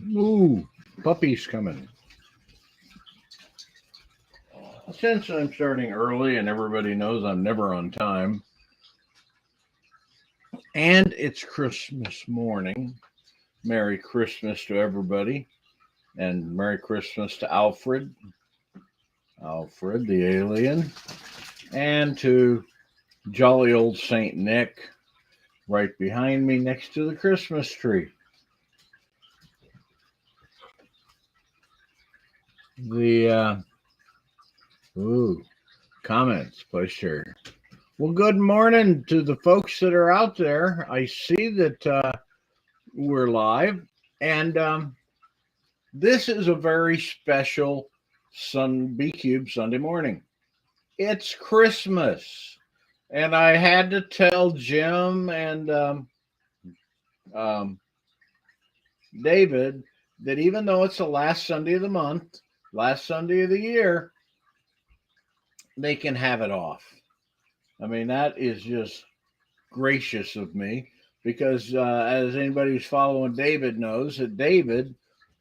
Ooh, puppies coming. Since I'm starting early and everybody knows I'm never on time, and it's Christmas morning, Merry Christmas to everybody, and Merry Christmas to Alfred the alien, and to jolly old Saint Nick right behind me next to the Christmas tree. The ooh comments, please share. Well, good morning to the folks that are out there. I see that we're live, and this is a very special B Cube Sunday morning. It's Christmas, and I had to tell Jim and um, David that even though it's the last Sunday of the month, last Sunday of the year, they can have it off. I mean, that is just gracious of me because as anybody who's following David knows, that David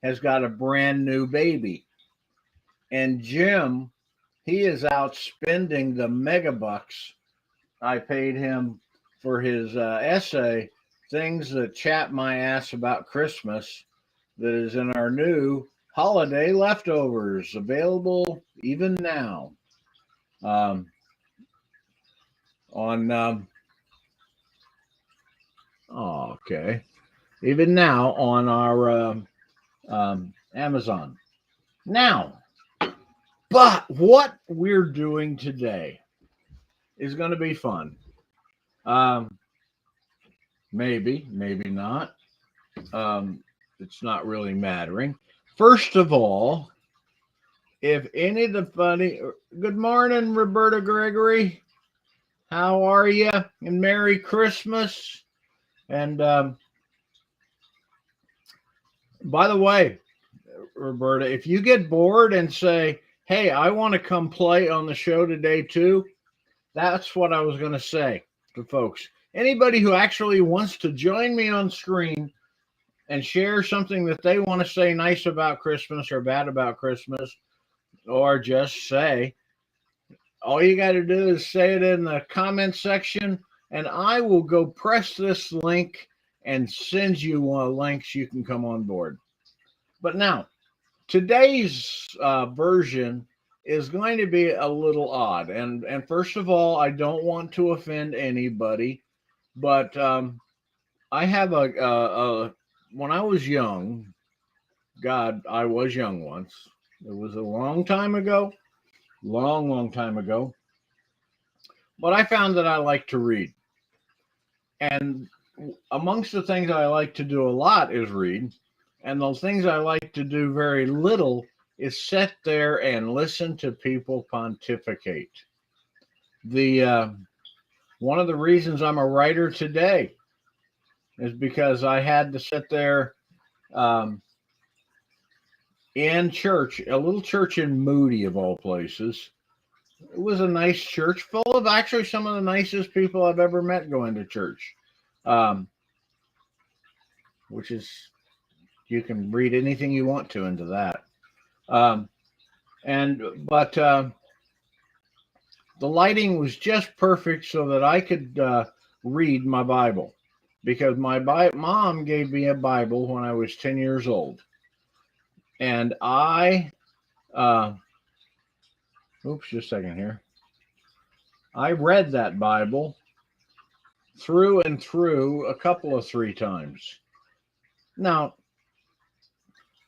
has got a brand new baby. And Jim, he is out spending the megabucks I paid him for his essay, Things That Chap My Ass About Christmas, that is in our new holiday leftovers, available even now um, on okay, even now on our Amazon. Now, but what we're doing today is going to be fun. Um, maybe not. Um, it's not really mattering. First of all, if any of the funny, good morning, Roberta Gregory. How are you? And Merry Christmas. And by the way, Roberta, if you get bored and say, hey, I want to come play on the show today too, that's what I was going to say to folks. Anybody who actually wants to join me on screen and share something that they want to say nice about Christmas or bad about Christmas, or just say, all you got to do is say it in the comment section, and I will go press this link and send you links you can come on board. But now, today's version is going to be a little odd. And first of all, I don't want to offend anybody, but I have when I was young, God, I was young once. It was a long time ago, long time ago. But I found that I like to read. And amongst the things I like to do a lot is read. And those things I like to do very little is sit there and listen to people pontificate. The one of the reasons I'm a writer today is because I had to sit there um, in church, a little church in Moody of all places. It was a nice church full of actually some of the nicest people I've ever met going to church, um, which is, you can read anything you want to into that. Um, but the lighting was just perfect so that I could read my Bible because my mom gave me a Bible when I was 10 years old. And uh, oops, just a second here. I read that Bible through and through a couple of three times. Now,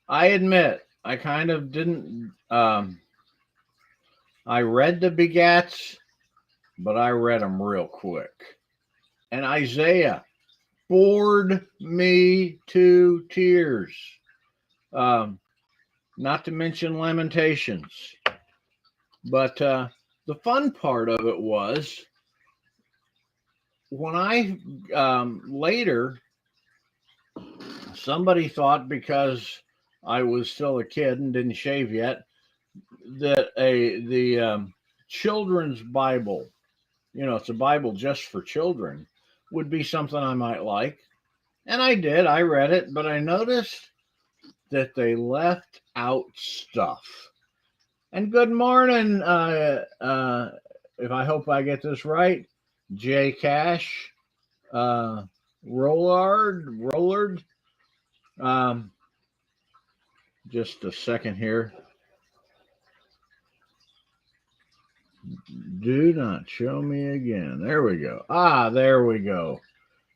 I admit, I kind of didn't, I read the begats, but I read them real quick. And Isaiah bored me to tears. Not to mention Lamentations. But the fun part of it was when I later, somebody thought because I was still a kid and didn't shave yet, that the children's Bible, it's a Bible just for children, would be something I might like. And I did. I read it, but I noticed that they left out stuff. And good morning, if I hope I get this right, J Cash, Rollard. Just a second here. Do not show me again. There we go. There we go.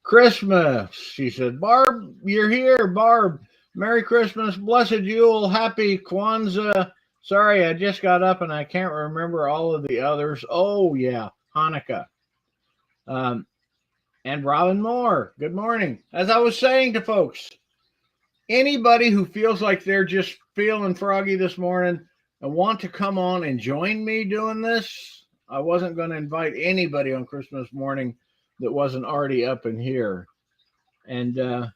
Christmas, she said. Barb, you're here, Barb. Merry Christmas, blessed Yule, happy Kwanzaa. Sorry, I just got up and I can't remember all of the others. Oh, yeah, Hanukkah. And Robin Moore, good morning. As I was saying to folks, anybody who feels like they're just feeling froggy this morning and want to come on and join me doing this, I wasn't going to invite anybody on Christmas morning that wasn't already up in here. And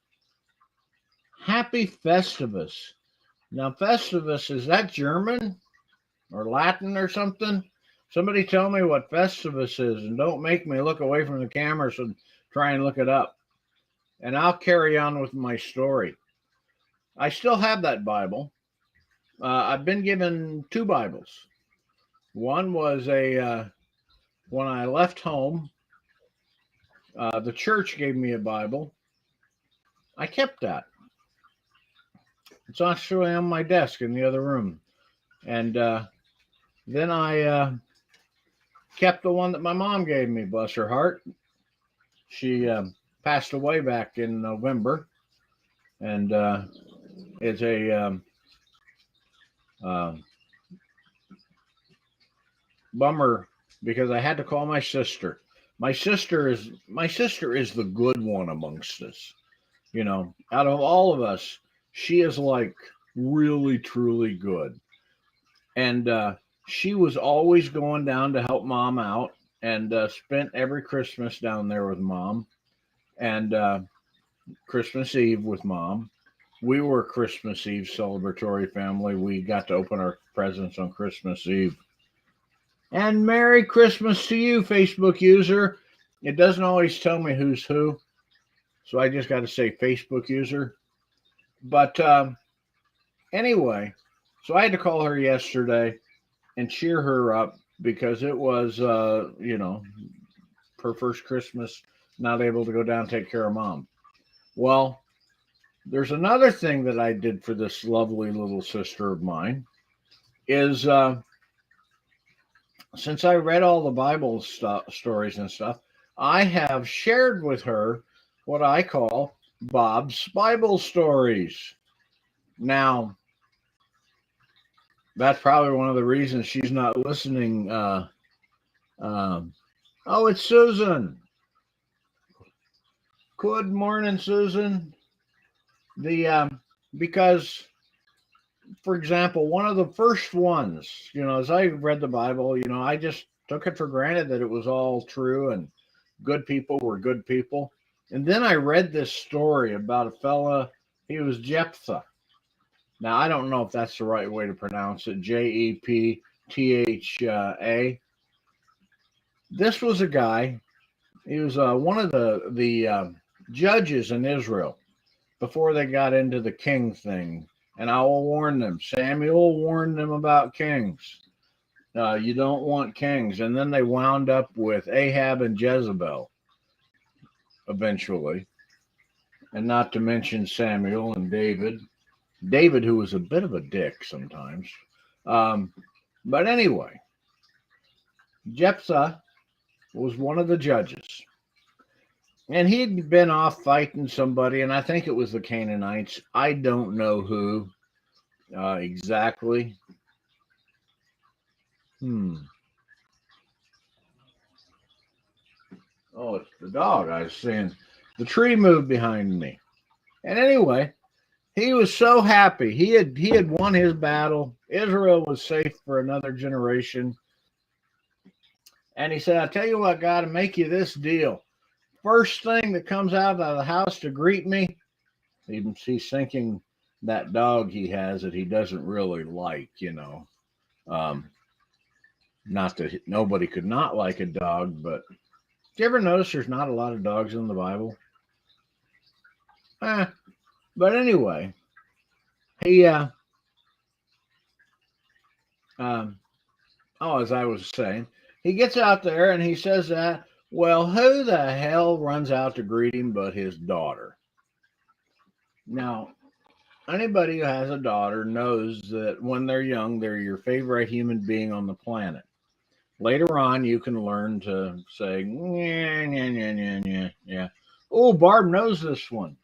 happy Festivus. Now, Festivus, is that German or Latin or something? Somebody tell me what Festivus is, and don't make me look away from the camera and try and look it up. And I'll carry on with my story. I still have that Bible. I've been given 2 Bibles. One was when I left home, the church gave me a Bible. I kept that. It's actually on my desk in the other room. And then I kept the one that my mom gave me, bless her heart. She passed away back in November. And it's a bummer because I had to call my sister. My sister is the good one amongst us. You know, out of all of us, she is like really, truly good. And she was always going down to help Mom out and spent every Christmas down there with Mom and Christmas Eve with Mom. We were a Christmas Eve celebratory family. We got to open our presents on Christmas Eve. And Merry Christmas to you, Facebook user. It doesn't always tell me who's who, so I just got to say Facebook user. But anyway, so I had to call her yesterday and cheer her up because it was, her first Christmas, not able to go down and take care of Mom. Well, there's another thing that I did for this lovely little sister of mine is since I read all the Bible stories and stuff, I have shared with her what I call Bob's Bible stories. Now, that's probably one of the reasons she's not listening. Oh, it's Susan. Good morning, Susan. Because, for example, one of the first ones, as I read the Bible, I just took it for granted that it was all true and good people were good people. And then I read this story about a fella, he was Jephthah. Now, I don't know if that's the right way to pronounce it, Jeptha. This was a guy, he was one of the judges in Israel before they got into the king thing. And I will warn them, Samuel warned them about kings. You don't want kings. And then they wound up with Ahab and Jezebel eventually. And not to mention Samuel and David. David, who was a bit of a dick sometimes. But anyway, Jephthah was one of the judges. And he'd been off fighting somebody, and I think it was the Canaanites. I don't know who exactly. Oh, it's the dog. I was seeing the tree move behind me. And anyway, he was so happy. He had won his battle. Israel was safe for another generation. And he said, I tell you what, God, to make you this deal. First thing that comes out of the house to greet me, he's thinking that dog he has that he doesn't really like, not that nobody could not like a dog, but do you ever notice there's not a lot of dogs in the Bible? But anyway, he um, as I was saying, he gets out there and he says that, well, who the hell runs out to greet him but his daughter? Now, anybody who has a daughter knows that when they're young, they're your favorite human being on the planet. Later on, you can learn to say, yeah, yeah, yeah, yeah, yeah, yeah. Oh, Barb knows this one.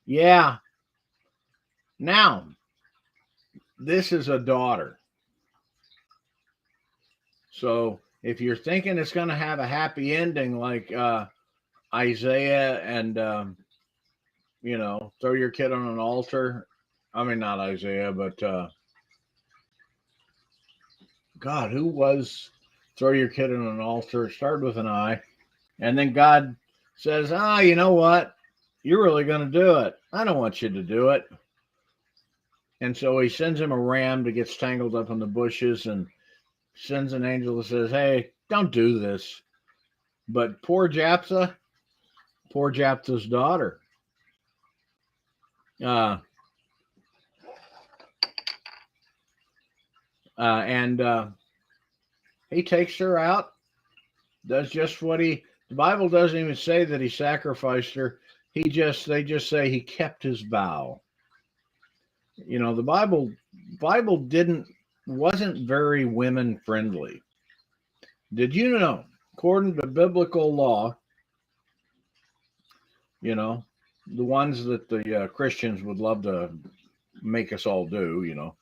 Yeah. Now, this is a daughter. So if you're thinking it's going to have a happy ending like Isaiah and, throw your kid on an altar. I mean, not Isaiah, but God, who was throw your kid on an altar? It started with an I. And then God says, you know what? You're really going to do it. I don't want you to do it. And so he sends him a ram that gets tangled up in the bushes and sends an angel that says, hey, don't do this. But poor Jephthah's daughter, uh, and he takes her out, does just what the Bible doesn't even say that he sacrificed her. They just say he kept his vow. The Bible wasn't very women friendly. Did you know, according to biblical law, the ones that the Christians would love to make us all do,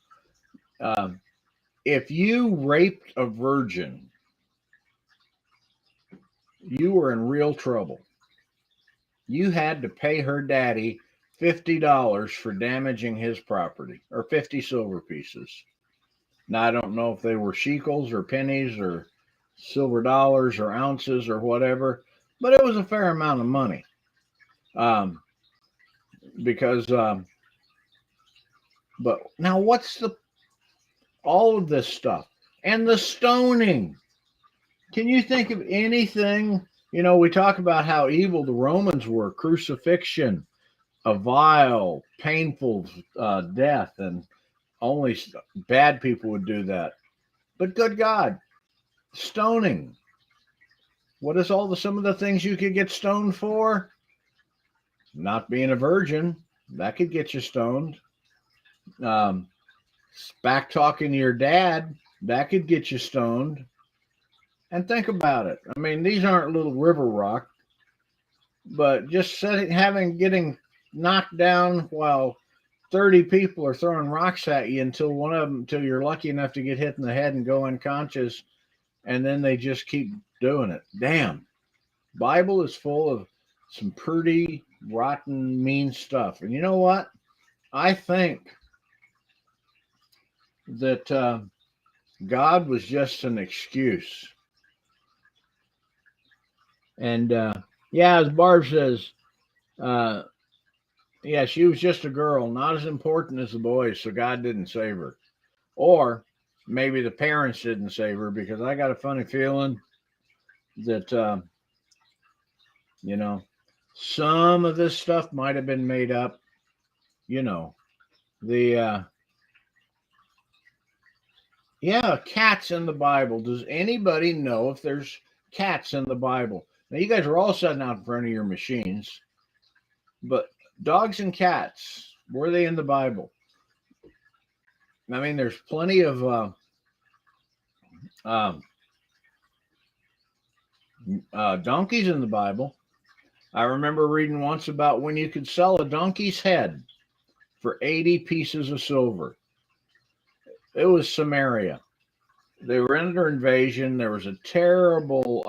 if you raped a virgin, you were in real trouble. You had to pay her daddy $50 for damaging his property, or 50 silver pieces. Now, I don't know if they were shekels or pennies or silver dollars or ounces or whatever, but it was a fair amount of money. Because, but now what's all of this stuff and the stoning? Can you think of anything? We talk about how evil the Romans were, crucifixion, a vile, painful death, and only bad people would do that. But good God, stoning. What is some of the things you could get stoned for? Not being a virgin, that could get you stoned. Back talking your dad, that could get you stoned. And think about it. I mean, these aren't little river rock, but just getting knocked down while 30 people are throwing rocks at you until you're lucky enough to get hit in the head and go unconscious, and then they just keep doing it. Damn. Bible is full of some pretty rotten, mean stuff. And you know what? I think that God was just an excuse. And as Barb says, she was just a girl, not as important as the boys, so God didn't save her. Or maybe the parents didn't save her, because I got a funny feeling that, some of this stuff might have been made up. Cats in the Bible. Does anybody know if there's cats in the Bible? Now, you guys are all sitting out in front of your machines, but dogs and cats, were they in the Bible? I mean, there's plenty of donkeys in the Bible. I remember reading once about when you could sell a donkey's head for 80 pieces of silver. It was Samaria. They were under invasion. There was a terrible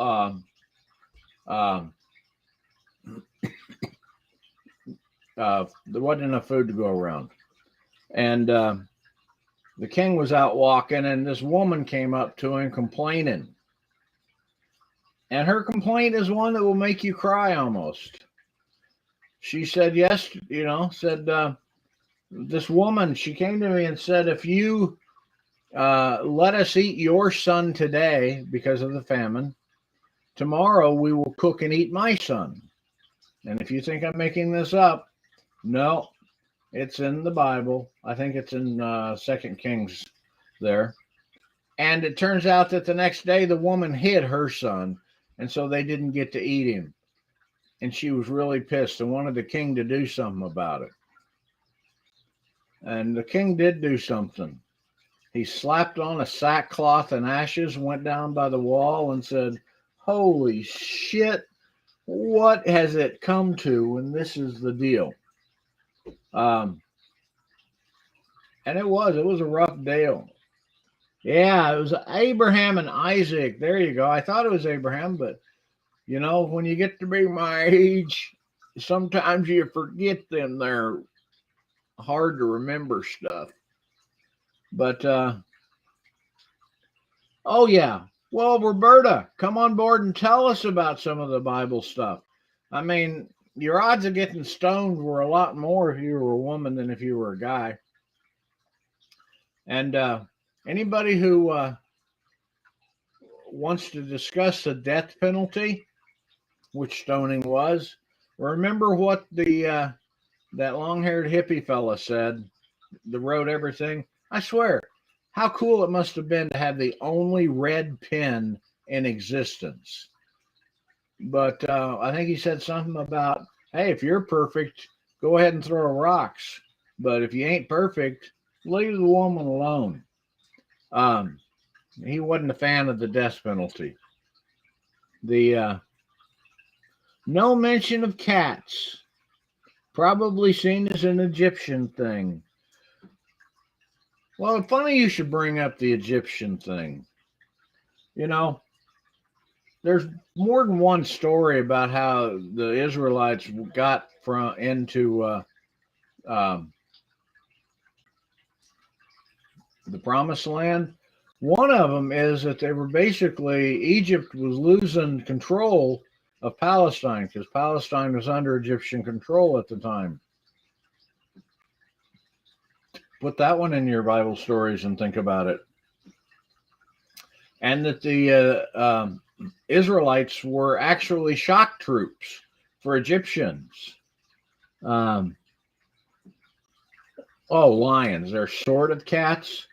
there wasn't enough food to go around. And the king was out walking, and this woman came up to him complaining. And her complaint is one that will make you cry almost. She said, this woman, she came to me and said, if you let us eat your son today because of the famine, tomorrow we will cook and eat my son. And if you think I'm making this up, no. It's in the Bible. I think it's in Second Kings there. And it turns out that the next day the woman hid her son, and so they didn't get to eat him. And she was really pissed and wanted the king to do something about it. And the king did do something. He slapped on a sackcloth and ashes, went down by the wall, and said, "Holy shit, what has it come to? And this is the deal." And it was a rough deal. Yeah, it was Abraham and Isaac. There you go. I thought it was Abraham, but when you get to be my age, sometimes you forget them. They're hard to remember stuff. But oh yeah. Well, Roberta, come on board and tell us about some of the Bible stuff. I mean, your odds of getting stoned were a lot more if you were a woman than if you were a guy. And anybody who wants to discuss the death penalty, which stoning was, remember what the that long-haired hippie fella said, that wrote everything? I swear, how cool it must have been to have the only red pen in existence. But I think he said something about, hey, if you're perfect, go ahead and throw rocks. But if you ain't perfect, leave the woman alone. He wasn't a fan of the death penalty. The no mention of cats, probably seen as an Egyptian thing. Well, funny you should bring up the Egyptian thing. There's more than one story about how the Israelites got into the Promised Land. One of them is that they were basically, Egypt was losing control of Palestine because Palestine was under Egyptian control at the time. Put that one in your Bible stories and think about it. And that the Israelites were actually shock troops for Egyptians. Lions. They're sort of cats.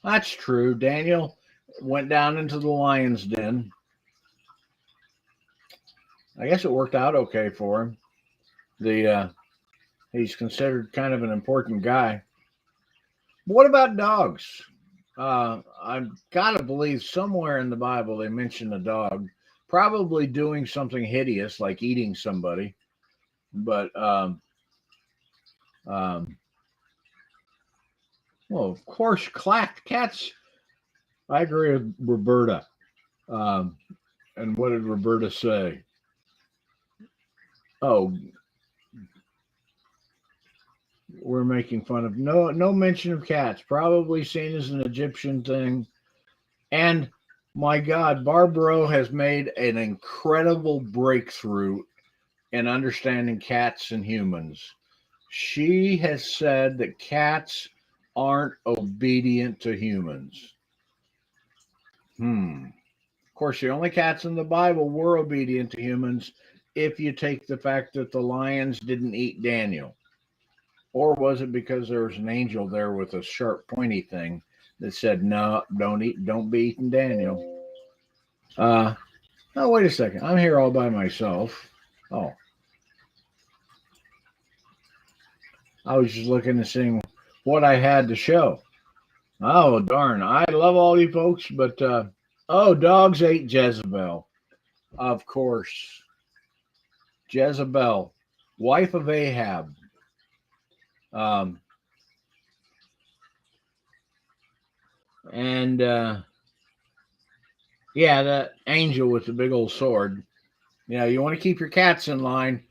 That's true. Daniel went down into the lion's den. I guess it worked out okay for him. He's considered kind of an important guy. What about dogs? I've got to believe somewhere in the Bible they mention a dog, probably doing something hideous like eating somebody. But well, of course, cats. I agree with Roberta. And what did Roberta say? Oh, we're making fun of no mention of cats, probably seen as an Egyptian thing. And my God, Barbaro has made an incredible breakthrough in understanding cats and humans. She has said that cats aren't obedient to humans. Of course, the only cats in the Bible were obedient to humans if you take the fact that the lions didn't eat Daniel. Or was it because there was an angel there with a sharp, pointy thing that said, "No, don't be eating Daniel"? Oh, wait a second. I'm here all by myself. Oh. I was just looking to see what I had to show. Oh, darn. I love all you folks, but, dogs ate Jezebel. Of course. Jezebel, wife of Ahab. That angel with the big old sword. Yeah, you want to keep your cats in line,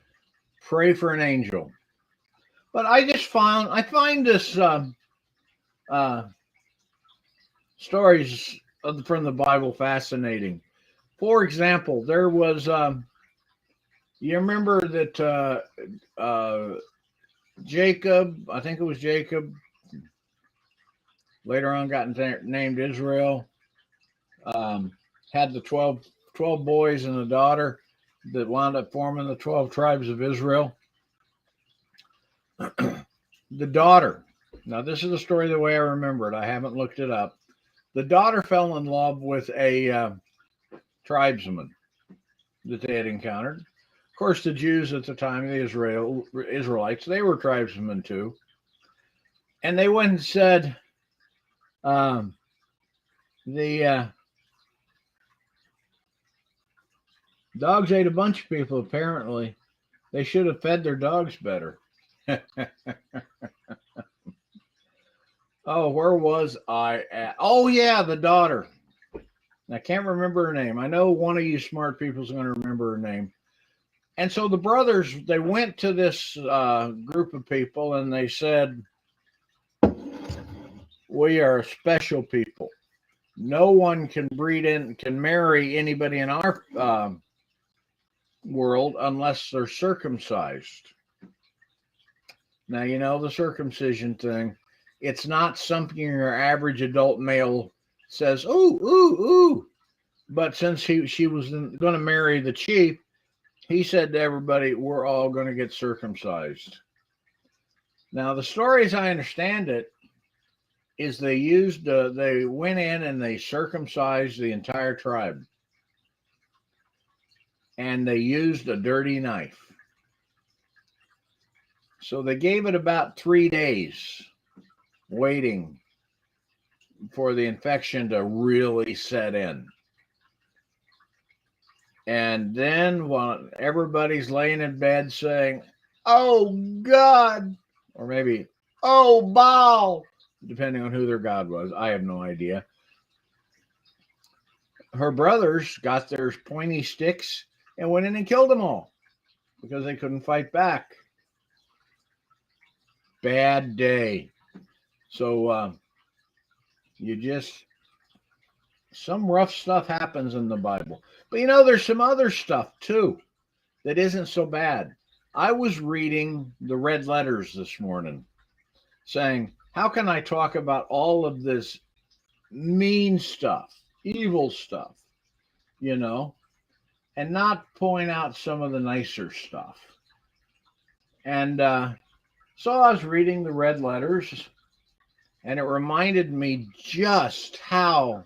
pray for an angel. But I find this stories from the Bible fascinating. For example, there was you remember that Jacob, I think it was Jacob, later on got named Israel, had the 12 boys and a daughter that wound up forming the 12 tribes of Israel. the daughter. Now, this is the story the way I remember it. I haven't looked it up. The daughter fell in love with a tribesman that they had encountered. Of course, the Jews at the time, the Israelites, they were tribesmen too. And they went and said, the dogs ate a bunch of people, apparently. They should have fed their dogs better. Oh, where was I at? Oh, yeah, the daughter. I can't remember her name. I know one of you smart people is going to remember her name. And so the brothers, they went to this group of people and they said, we are special people. No one can marry anybody in our world unless they're circumcised. Now, you know, the circumcision thing, it's not something your average adult male says, ooh, ooh, ooh. But since she was going to marry the chief, he said to everybody, we're all going to get circumcised. Now, the story as I understand it is they went in and they circumcised the entire tribe. And they used a dirty knife. So they gave it about 3 days waiting for the infection to really set in. And then while everybody's laying in bed saying, oh God, or maybe, oh Baal, depending on who their God was. I have no idea. Her brothers got their pointy sticks and went in and killed them all because they couldn't fight back. Bad day. So some rough stuff happens in the Bible. But you know, there's some other stuff too that isn't so bad. I was reading the red letters this morning saying, how can I talk about all of this mean stuff, evil stuff, you know, and not point out some of the nicer stuff? And so I was reading the red letters, and it reminded me just how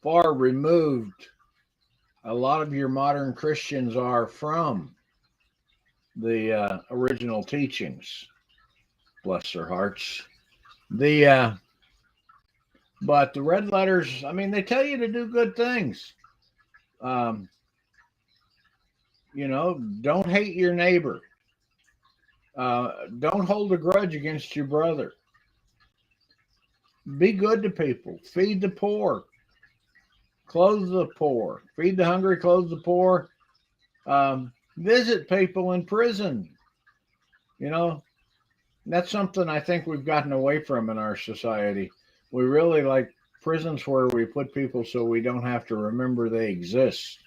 far removed a lot of your modern Christians are from the original teachings. Bless their hearts. But the red letters, I mean, they tell you to do good things. You know, don't hate your neighbor. Don't hold a grudge against your brother. Be good to people. Feed the poor. Clothe the poor. Feed the hungry, clothe the poor. Visit people in prison. You know, that's something I think we've gotten away from in our society. We really like prisons where we put people so we don't have to remember they exist.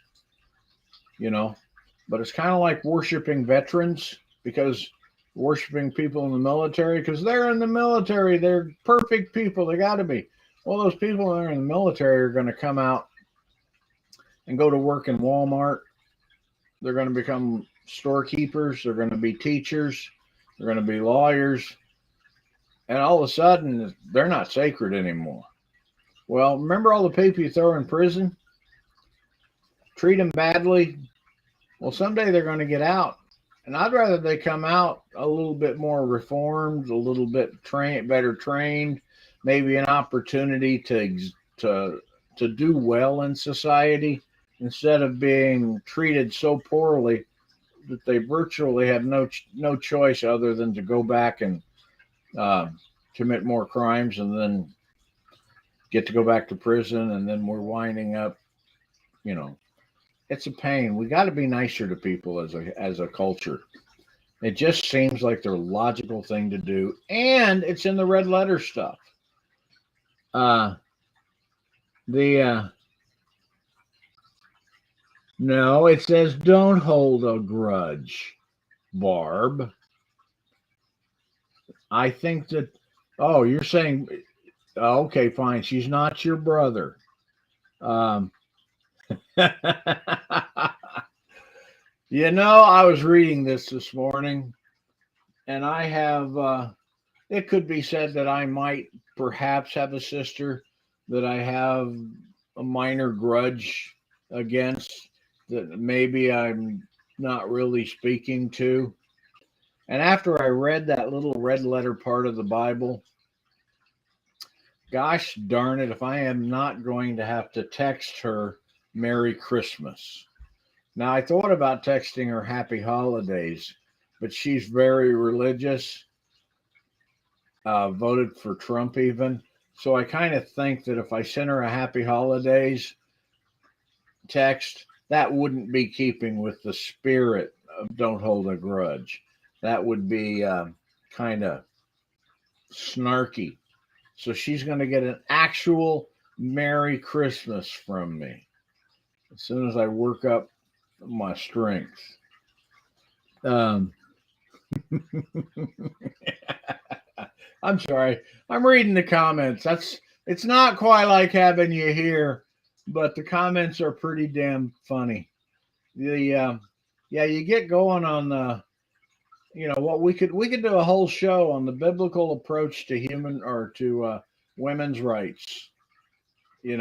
You know, but it's kind of like worshiping veterans, because worshiping people in the military, because they're in the military, they're perfect people, they got to be. Well, those people that are in the military are going to come out and go to work in Walmart. They're going to become storekeepers, they're going to be teachers, they're going to be lawyers, and all of a sudden they're not sacred anymore. Well, remember all the people you throw in prison? Treat them badly. Well, someday they're going to get out, and I'd rather they come out a little bit more reformed, a little bit better trained, maybe an opportunity to do well in society, instead of being treated so poorly that they virtually have no choice other than to go back and commit more crimes, and then get to go back to prison, and then we're winding up, you know. It's a pain. We got to be nicer to people as a culture. It just seems like the logical thing to do, and it's in the red letter stuff. No, it says don't hold a grudge, Barb. I think that. Oh, you're saying. Okay, fine. She's not your brother. You know, I was reading this morning, And I have, it could be said that I might perhaps have a sister that I have a minor grudge against, that maybe I'm not really speaking to. And after I read that little red letter part of the Bible, gosh darn it, if I am not going to have to text her Merry Christmas. Now, I thought about texting her Happy Holidays, but she's very religious, voted for Trump even. So I kind of think that if I send her a Happy Holidays text, that wouldn't be keeping with the spirit of Don't Hold a Grudge. That would be kind of snarky. So she's going to get an actual Merry Christmas from me as soon as I work up my strength. Um, I'm sorry. I'm reading the comments. It's not quite like having you here, but the comments are pretty damn funny. The Yeah, you get going on the what we could do a whole show on the biblical approach to human or to women's rights. The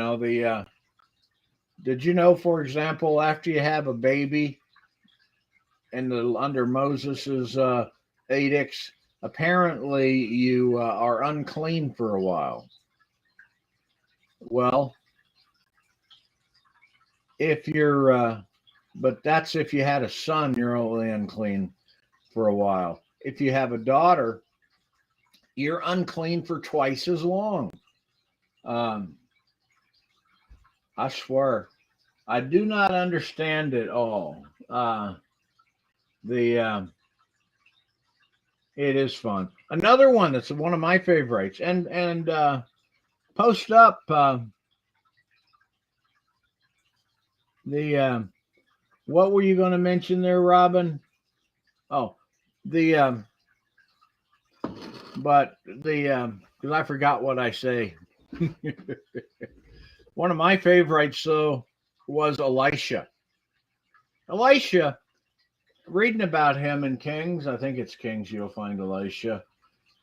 did you know, for example, after you have a baby and under Moses's edicts, apparently you are unclean for a while. Well, if you're, but that's if you had a son, you're only unclean for a while. If you have a daughter, you're unclean for twice as long. Um, I swear, I do not understand it all. The It is fun. Another one that's one of my favorites, and post up the what were you going to mention there, Robin? Oh, the but the because I forgot what I say. One of my favorites though was Elisha. Elisha, reading about him in Kings, I think it's Kings. You'll find Elisha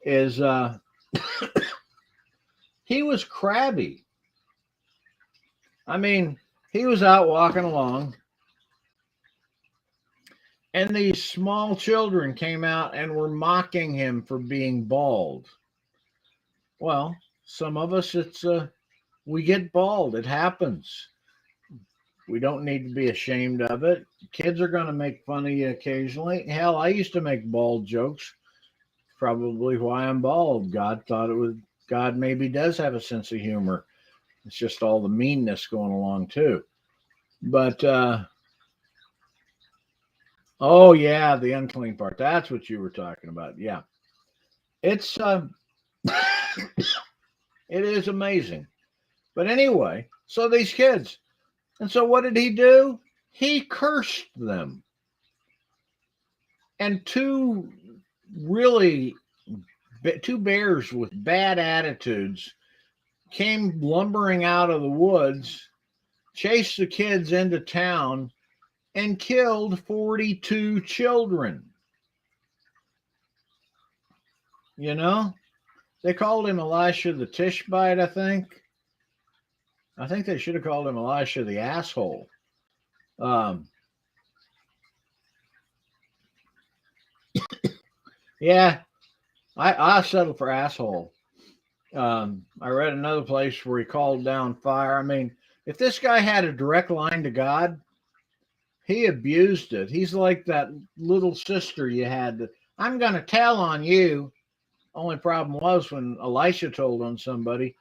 is he was crabby. I mean, he was out walking along, and these small children came out and were mocking him for being bald. Well, some of us, it's we get bald. It happens. We don't need to be ashamed of it. Kids are going to make fun of you occasionally. Hell, I used to make bald jokes. Probably why I'm bald. God thought it was. God maybe does have a sense of humor. It's just all the meanness going along too. But oh yeah, the unclean part. That's what you were talking about. Yeah, it's it is amazing. But anyway, so these kids, and so what did he do? He cursed them. And really two bears with bad attitudes came lumbering out of the woods, chased the kids into town, and killed 42 children. You know, they called him Elisha the Tishbite, I think. I think they should have called him Elisha the asshole. Um, yeah, I settled for asshole. I read another place where he called down fire. I mean, if this guy had a direct line to God, he abused it. He's like that little sister you had. I'm going to tell on you. Only problem was when Elisha told on somebody,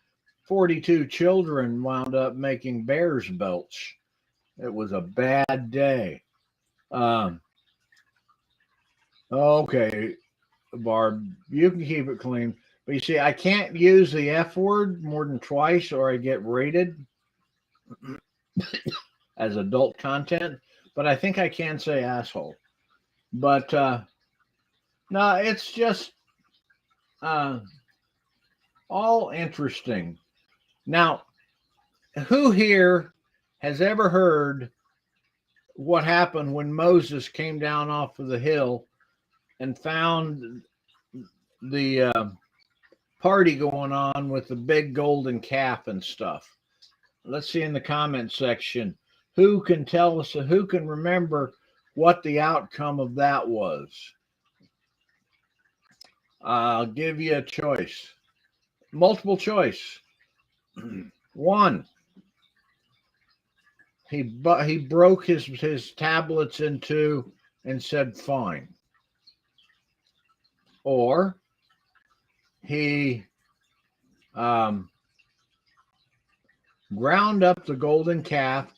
42 children wound up making bears belch. It was a bad day. Um, okay, Barb, you can keep it clean. But you see, I can't use the F word more than twice or I get rated as adult content. But I think I can say asshole. But no, it's just uh, all interesting. Now, who here has ever heard what happened when Moses came down off of the hill and found the party going on with the big golden calf and stuff. Let's see in the comment section who can tell us, who can remember what the outcome of that was. I'll give you a choice, multiple choice. One, he broke his tablets in two and said fine. Or he ground up the golden calf,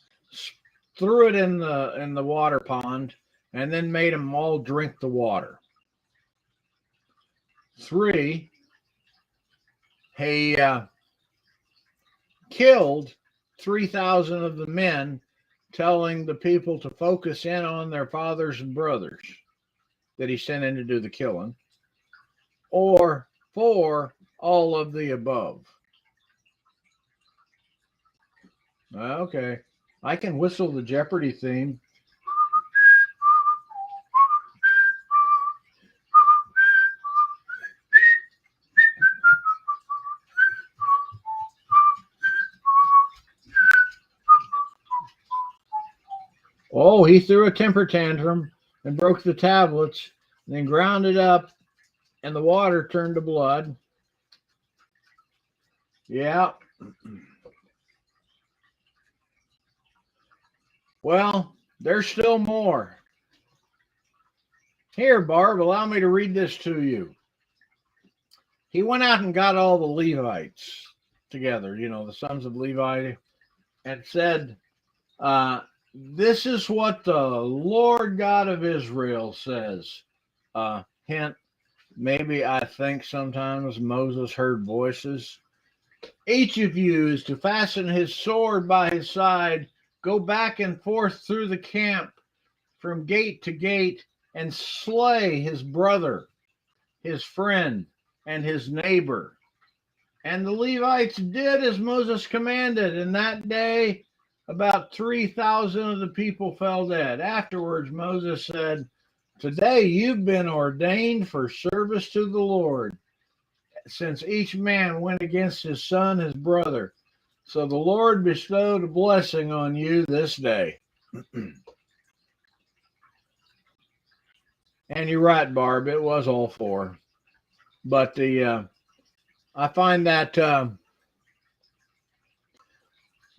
threw it in the water pond, and then made them all drink the water. 3, he killed 3,000 of the men, telling the people to focus in on their fathers and brothers that he sent in to do the killing. Or 4, all of the above. Okay, I can whistle the Jeopardy theme. Oh, he threw a temper tantrum and broke the tablets, and then ground it up, and the water turned to blood. Yeah. Well, there's still more. Here, Barb, allow me to read this to you. He went out and got all the Levites together, the sons of Levi, and said, this is what the Lord God of Israel says. Hint, maybe I think sometimes Moses heard voices. Each of you is to fasten his sword by his side, go back and forth through the camp from gate to gate, and slay his brother, his friend, and his neighbor. And the Levites did as Moses commanded, and that day about 3,000 of the people fell dead. Afterwards, Moses said, today you've been ordained for service to the Lord, since each man went against his son, his brother. So the Lord bestowed a blessing on you this day. And you're right, Barb, it was all 4. But I find that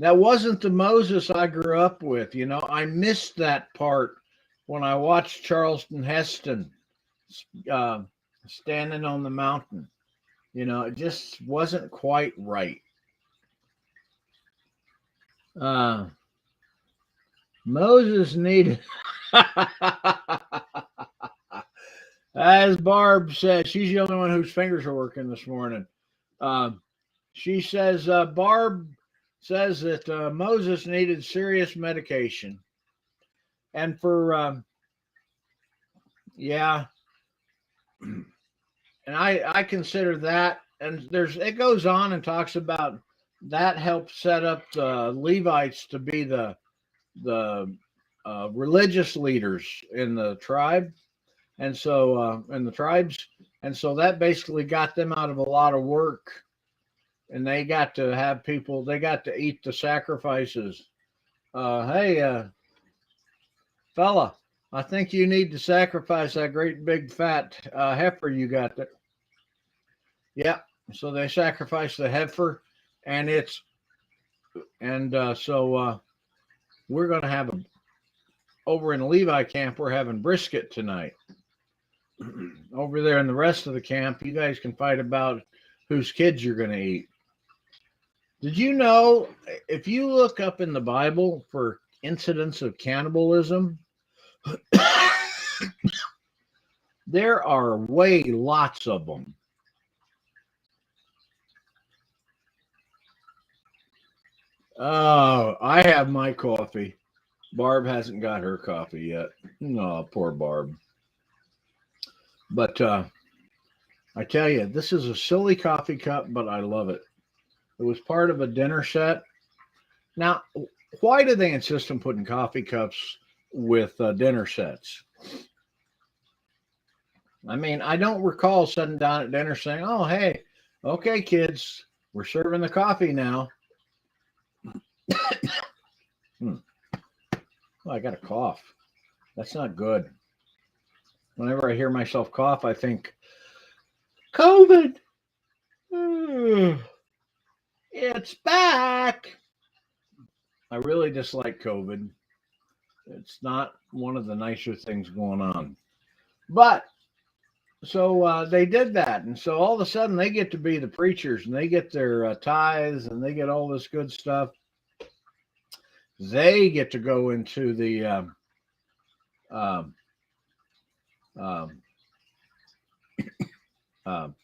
that wasn't the Moses I grew up with. I missed that part when I watched Charlton Heston standing on the mountain. It just wasn't quite right. Moses needed, as Barb said, she's the only one whose fingers are working this morning. She says, Barb says that Moses needed serious medication. And for, yeah, and I consider that, and it goes on and talks about that helped set up the Levites to be the religious leaders in the tribe, and so in the tribes, and so that basically got them out of a lot of work, and they got to have people. They got to eat the sacrifices. Hey, fella, I think you need to sacrifice that great big fat heifer you got there. Yeah, so they sacrificed the heifer, and so we're going to have over in Levi camp, we're having brisket tonight. Over there in the rest of the camp, you guys can fight about whose kids you're going to eat. Did you know, if you look up in the Bible for incidents of cannibalism, there are lots of them. Oh, I have my coffee. Barb hasn't got her coffee yet. No, poor Barb. But I tell you, this is a silly coffee cup, but I love it. It was part of a dinner set. Now, why do they insist on putting coffee cups with dinner sets? I mean, I don't recall sitting down at dinner saying, "Oh, hey, okay, kids, we're serving the coffee now." Hmm. Oh, I got a cough. That's not good. Whenever I hear myself cough, I think COVID. It's back. I really dislike COVID. It's not one of the nicer things going on. But so they did that, and so all of a sudden they get to be the preachers, and they get their tithes, and they get all this good stuff. They get to go into the um, um, um,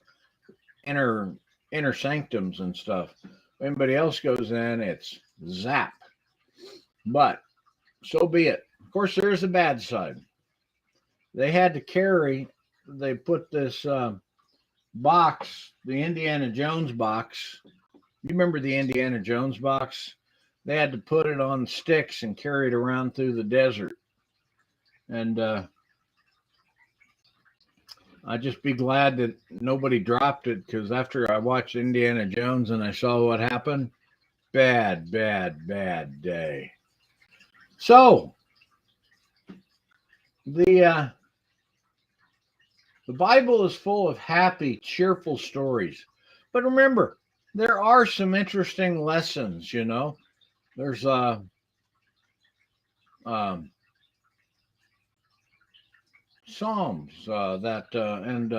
inner inner sanctums and stuff. Anybody else goes in, it's zap. But so be it. Of course, there is a bad side. They had to carry. They put this box, the Indiana Jones box. You remember the Indiana Jones box? They had to put it on sticks and carry it around through the desert. And I'd just be glad that nobody dropped it, because after I watched Indiana Jones and I saw what happened, bad, bad, bad day. So the the Bible is full of happy, cheerful stories. But remember, there are some interesting lessons, you know. There's um, Psalms that, and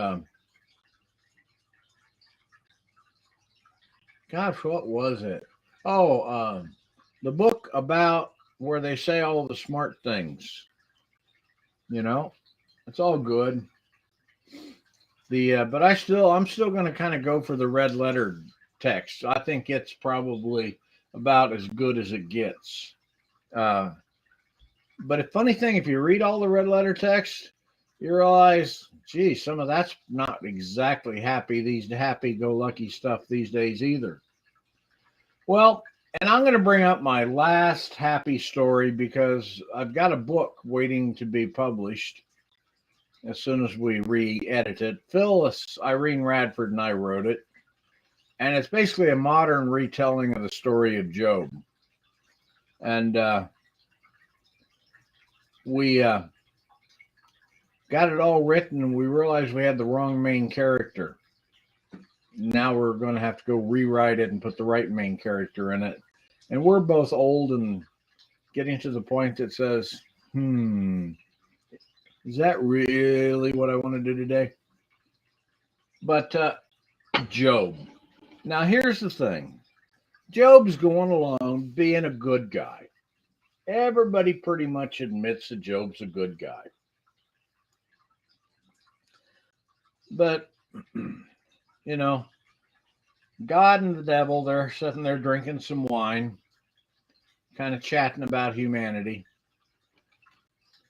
gosh, what was it? Oh, the book about where they say all the smart things, you know. It's all good. The but I'm still going to kind of go for the red letter text. I think it's probably about as good as it gets. Uh, but a funny thing, if you read all the red letter text, you realize, gee, some of that's not exactly happy go lucky stuff these days either. Well, and I'm going to bring up my last happy story because I've got a book waiting to be published as soon as we re-edit it. Phyllis Irene Radford and I wrote it, and it's basically a modern retelling of the story of Job. And we got it all written, and we realized we had the wrong main character. Now we're going to have to go rewrite it and put the right main character in it. And we're both old and getting to the point that says, is that really what I want to do today? But Job. Now, here's the thing. Job's going along being a good guy. Everybody pretty much admits that Job's a good guy. But, you know, God and the devil, they're sitting there drinking some wine, kind of chatting about humanity.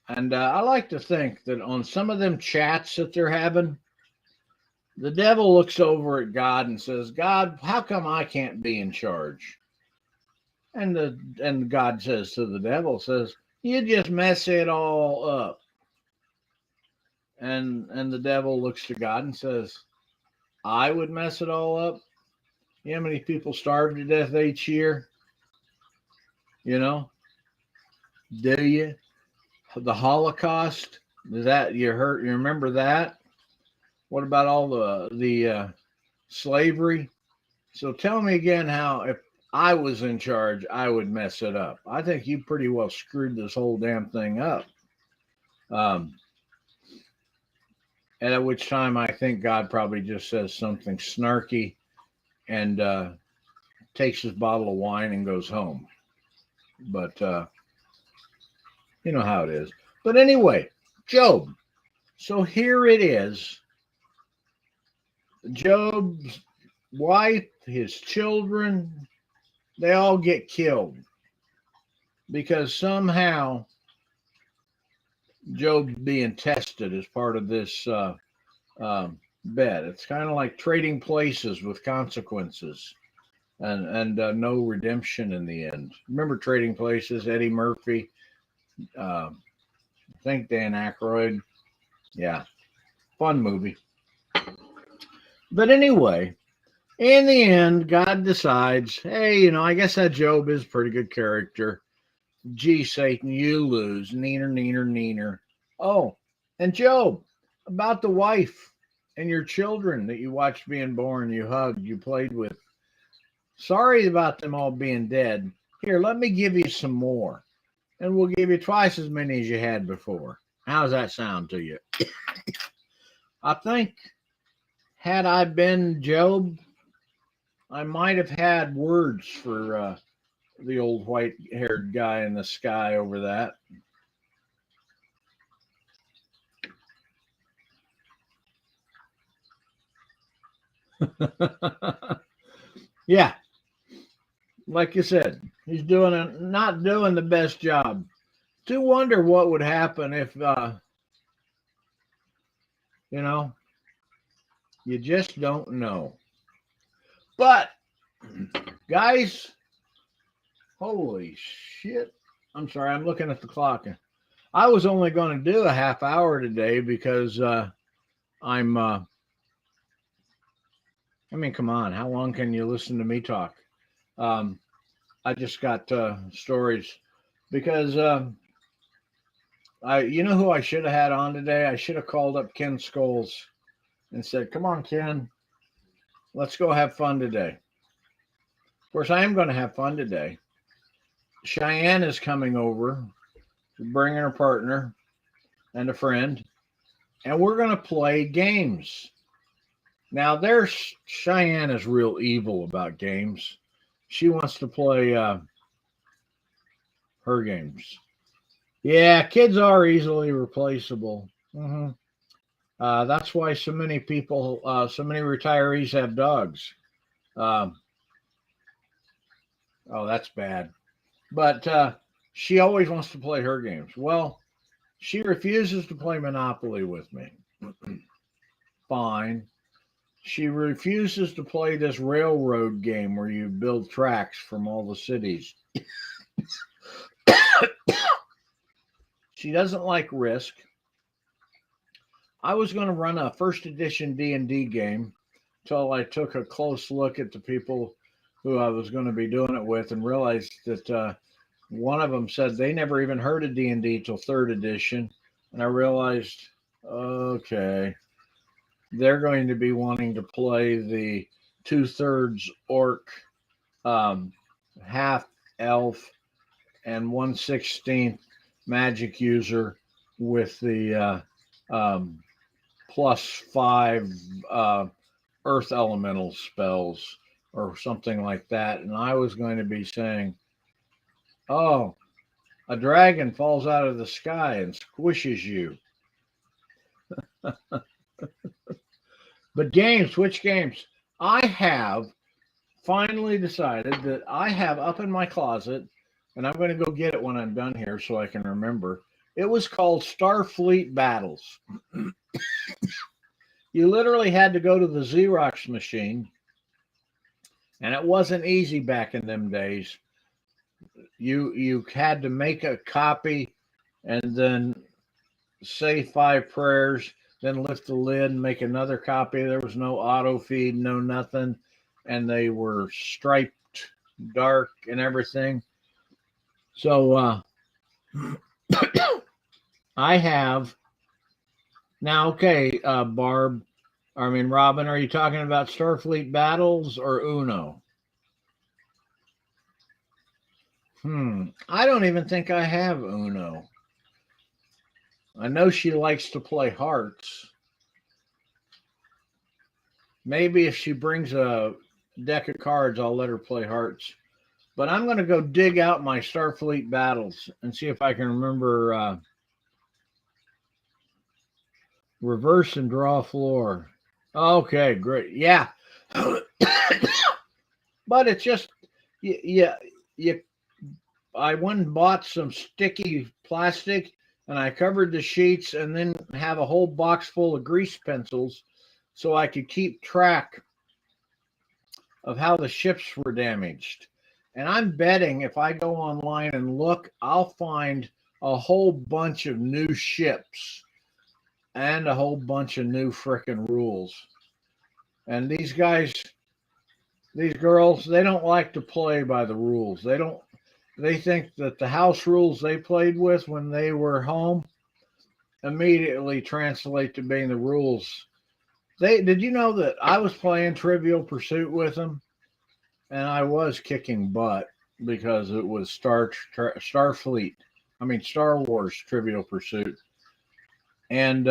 And I like to think that on some of them chats that they're having, the devil looks over at God and says, God, how come I can't be in charge? And God says to the devil, says, you just mess it all up. And the devil looks to God and says, I would mess it all up? You know how many people starve to death each year? You know? Do you? The Holocaust? Is that you hurt? You remember that? What about all the slavery? So tell me again how, if I was in charge, I would mess it up. I think you pretty well screwed this whole damn thing up. Um, and at which time I think God probably just says something snarky and takes his bottle of wine and goes home. But you know how it is. But anyway, Job. So here it is. Job's wife, his children, they all get killed because somehow Job's being tested as part of this bet. It's kind of like trading places with consequences and no redemption in the end. Remember Trading Places, Eddie Murphy, I think Dan Aykroyd. Yeah. Fun movie. But anyway, in the end, God decides, hey, I guess that Job is a pretty good character. Gee, Satan, you lose. Neener, neener, neener. Oh, and Job, about the wife and your children that you watched being born, you hugged, you played with. Sorry about them all being dead. Here, let me give you some more. And we'll give you twice as many as you had before. How's that sound to you? I think, had I been Job, I might have had words for the old white-haired guy in the sky over that. Yeah, like you said, he's not doing the best job. To wonder what would happen if you know, you just don't know. But guys, holy shit. I'm sorry, I'm looking at the clock. I was only going to do a half hour today because I'm I mean, come on, how long can you listen to me talk? Um, I just got stories because you know who I should have had on today? I should have called up Ken Scholes and said, "Come on, Ken, let's go have fun today." Of course, I am going to have fun today. Cheyenne is coming over, bringing her partner and a friend, and we're going to play games. Now, there's Cheyenne is real evil about games. She wants to play her games. Yeah, kids are easily replaceable. That's why so many people, so many retirees have dogs. Um, oh, that's bad. But she always wants to play her games. Well, she refuses to play Monopoly with me. Fine. She refuses to play this railroad game where you build tracks from all the cities. She doesn't like Risk. I was going to run a first edition D&D game until I took a close look at the people who I was going to be doing it with and realized that one of them said they never even heard of D&D till third edition. And I realized, okay, they're going to be wanting to play the 2/3 orc, half elf, and 1/16 magic user with the +5 earth elemental spells or something like that. And I was going to be saying, oh, a dragon falls out of the sky and squishes you. But games, which games? I have finally decided that I have up in my closet, and I'm going to go get it when I'm done here so I can remember. It was called Starfleet Battles. You literally had to go to the Xerox machine, and it wasn't easy back in them days. You had to make a copy and then say 5 prayers, then lift the lid and make another copy. There was no auto feed, no nothing, and they were striped dark and everything. So I have now. Okay, Robin, are you talking about Starfleet Battles or Uno? I don't even think I have Uno. I know she likes to play hearts. Maybe if she brings a deck of cards, I'll let her play hearts. But I'm going to go dig out my Starfleet Battles and see if I can remember reverse and draw floor. Okay, great. Yeah. But it's just, yeah, I went and bought some sticky plastic and I covered the sheets and then have a whole box full of grease pencils so I could keep track of how the ships were damaged. And I'm betting if I go online and look, I'll find a whole bunch of new ships. and a whole bunch of new frickin' rules. And these guys, these girls, they don't like to play by the rules. They think that the house rules they played with when they were home immediately translate to being the rules. Did you know that I was playing Trivial Pursuit with them, and I was kicking butt because it was Starfleet. I mean Star Wars Trivial Pursuit, and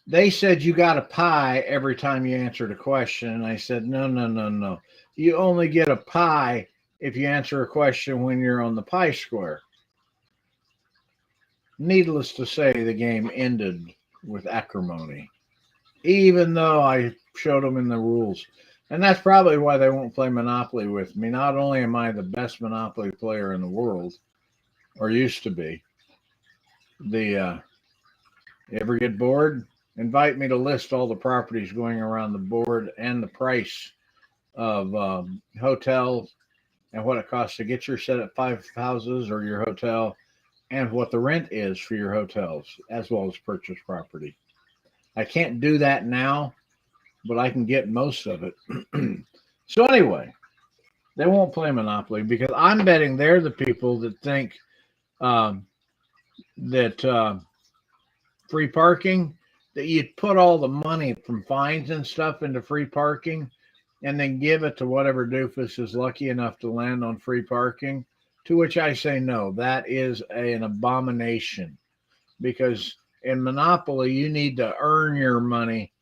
they said you got a pie every time you answered a question, and I said no, no, no, no. You only get a pie if you answer a question when you're on the pie square. Needless to say, the game ended with acrimony, even though I showed them in the rules. And that's probably why they won't play Monopoly with me. Not only am I the best Monopoly player in the world, or used to be, you ever get bored? Invite me to list all the properties going around the board and the price of hotels and what it costs to get your set at 5 houses or your hotel and what the rent is for your hotels, as well as purchase property. I can't do that now, but I can get most of it. So anyway, they won't play Monopoly because I'm betting they're the people that think that free parking, that you'd put all the money from fines and stuff into free parking and then give it to whatever doofus is lucky enough to land on free parking. To which I say no, that is an abomination, because in Monopoly, you need to earn your money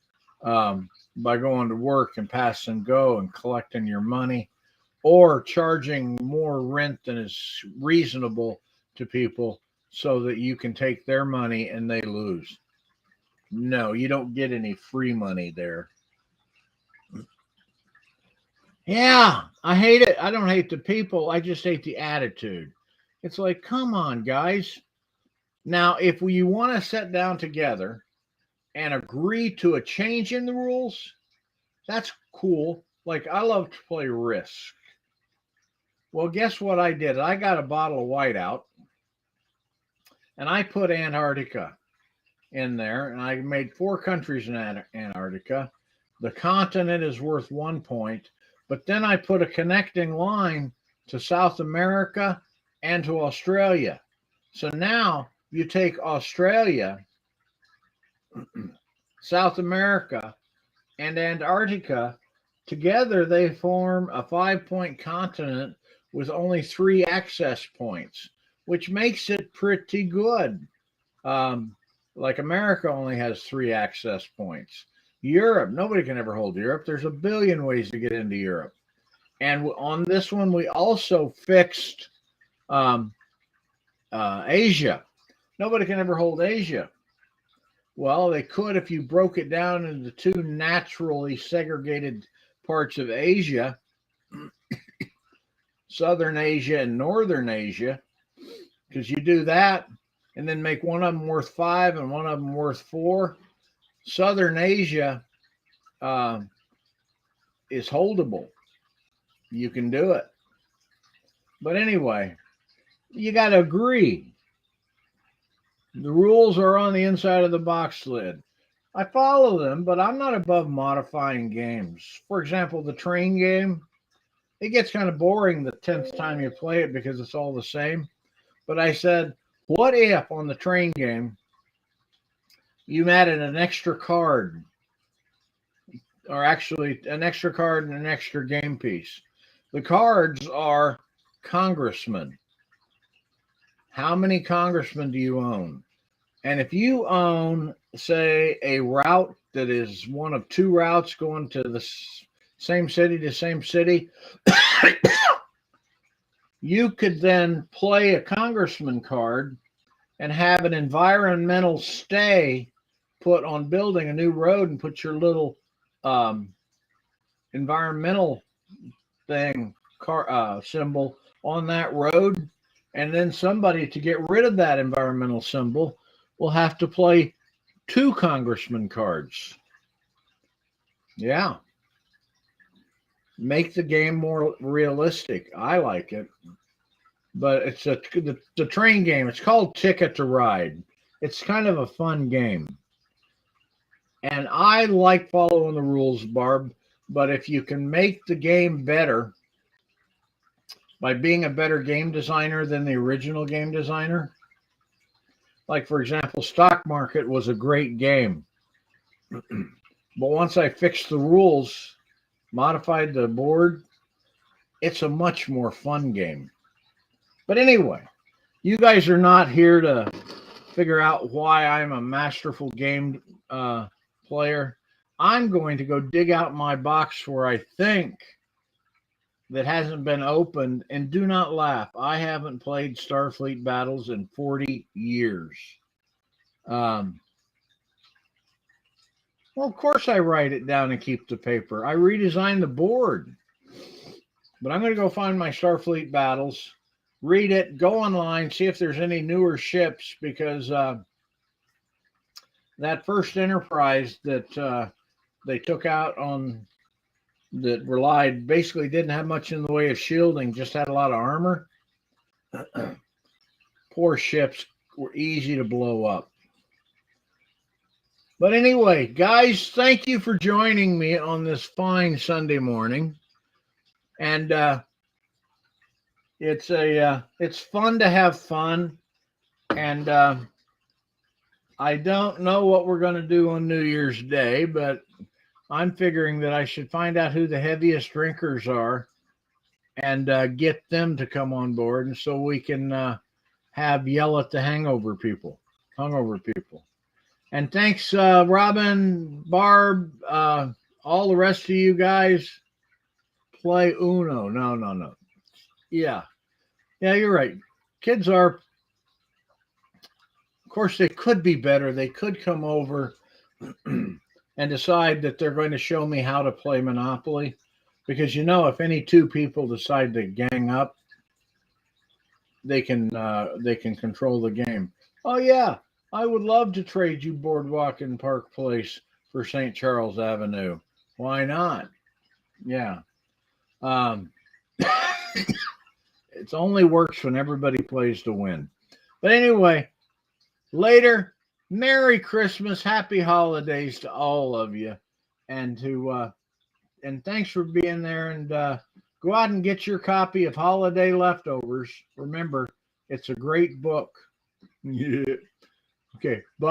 by going to work and pass and go and collecting your money, or charging more rent than is reasonable to people so that you can take their money and they lose. No, you don't get any free money there. Yeah, I hate it. I don't hate the people. I just hate the attitude. It's like, come on, guys. Now, if you want to sit down together and agree to a change in the rules, that's cool. Like, I love to play Risk. Well, guess what I did? I got a bottle of Whiteout and I put Antarctica in there, and I made 4 countries in Antarctica. The continent is worth 1 point, but then I put a connecting line to South America and to Australia. So now you take Australia, South America, and Antarctica together, they form a 5-point continent with only 3 access points, which makes it pretty good. Like America only has 3 access points. Europe, nobody can ever hold Europe. There's a billion ways to get into Europe. And on this one, we also fixed Asia. Nobody can ever hold Asia. Well, they could if you broke it down into 2 naturally segregated parts of Asia, Southern Asia and Northern Asia, because you do that and then make one of them worth 5 and one of them worth 4. Southern Asia is holdable. You can do it. But anyway, you got to agree. The rules are on the inside of the box lid. I follow them, but I'm not above modifying games. For example, the train game, it gets kind of boring the 10th time you play it because it's all the same. But I said, what if on the train game you added an extra card, or actually an extra card and an extra game piece? The cards are congressmen. How many congressmen do you own? And if you own, say, a route that is one of 2 routes going to the same city to same city, you could then play a congressman card and have an environmental stay put on building a new road and put your little environmental thing symbol on that road. And then somebody, to get rid of that environmental symbol, will have to play 2 congressman cards. Yeah. Make the game more realistic. I like it. But it's the train game. It's called Ticket to Ride. It's kind of a fun game. And I like following the rules, Barb, but if you can make the game better by being a better game designer than the original game designer, like for example, Stock Market was a great game. But once I fixed the rules, modified the board, it's a much more fun game. But anyway, you guys are not here to figure out why I'm a masterful game player. I'm going to go dig out my box where I think that hasn't been opened. And do not laugh. I haven't played Starfleet Battles in 40 years. Well, of course I write it down and keep the paper. I redesigned the board. But I'm going to go find my Starfleet Battles, read it, go online, see if there's any newer ships, because that first Enterprise that they took out on that relied basically didn't have much in the way of shielding, just had a lot of armor. Poor ships were easy to blow up. But anyway, guys, thank you for joining me on this fine Sunday morning. And it's fun to have fun. And I don't know what we're going to do on New Year's Day, but I'm figuring that I should find out who the heaviest drinkers are and get them to come on board, and so we can have yell at the hungover people. And thanks, Robin, Barb, all the rest of you guys. Play Uno. No. Yeah, you're right. Kids are, of course, they could be better. They could come over and decide that they're going to show me how to play Monopoly. Because, if any two people decide to gang up, they can control the game. Oh, yeah, I would love to trade you Boardwalk and Park Place for St. Charles Avenue. Why not? Yeah. It only works when everybody plays to win. But anyway, later, Merry Christmas, Happy Holidays to all of you, and thanks for being there. And go out and get your copy of Holiday Leftovers. Remember, it's a great book. Yeah. Okay. Bye.